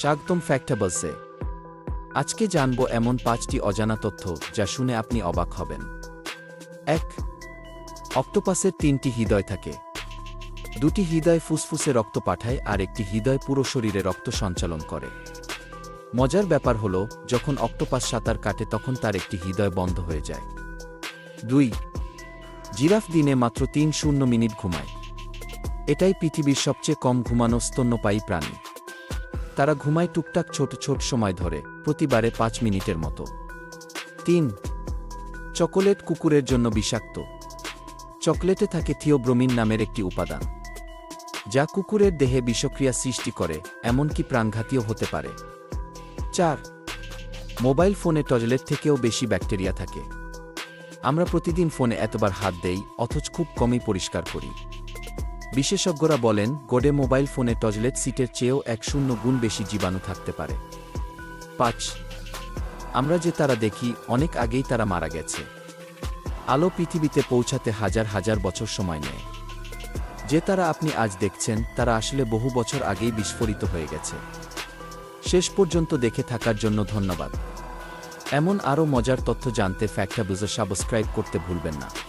স্বাগতম ফ্যাক্টাবলসে। আজকে জানব এমন 5টি অজানা তথ্য যা শুনে আপনি অবাক হবেন। 1. অক্টোপাসের 3টি হৃদয় থাকে। 2টি হৃদয় ফুসফুসে রক্ত পাঠায় আর একটি হৃদয় পুরো শরীরে রক্ত সঞ্চালন করে। মজার ব্যাপার হল, যখন অক্টোপাস সাঁতার কাটে তখন তার একটি হৃদয় বন্ধ হয়ে যায়। 2. জিরাফ দিনে মাত্র 3 মিনিট ঘুমায়। এটাই পৃথিবীর সবচেয়ে কম ঘুমানো স্তন্যপায়ী প্রাণী। তারা ঘুমায় টুকটাক ছোট ছোট সময় ধরে, প্রতিবারে 5 মিনিটের মতো। 3. চকোলেট কুকুরের জন্য বিষাক্ত। চকলেটে থাকে থিওব্রোমিন নামের একটি উপাদান, যা কুকুরের দেহে বিষক্রিয়া সৃষ্টি করে, এমনকি প্রাণঘাতীও হতে পারে। 4. মোবাইল ফোনে টয়লেট থেকেও বেশি ব্যাকটেরিয়া থাকে। আমরা প্রতিদিন ফোনে এতবার হাত দেই, অথচ খুব কমই পরিষ্কার করি। বিশেষজ্ঞরা বলেন, গোডে মোবাইল ফোনে টয়লেট সিটের চেয়েও 100 গুণ বেশি জীবাণু থাকতে পারে। 5. আমরা যে তারা দেখি, অনেক আগেই তারা মারা গেছে। আলো পৃথিবীতে পৌঁছাতে হাজার হাজার বছর সময় নেয়। যে তারা আপনি আজ দেখছেন, তারা আসলে বহু বছর আগেই বিস্ফোরিত হয়ে গেছে। শেষ পর্যন্ত দেখে থাকার জন্য ধন্যবাদ। এমন আরও মজার তথ্য জানতে ফ্যাক্টাবলসে সাবস্ক্রাইব করতে ভুলবেন না।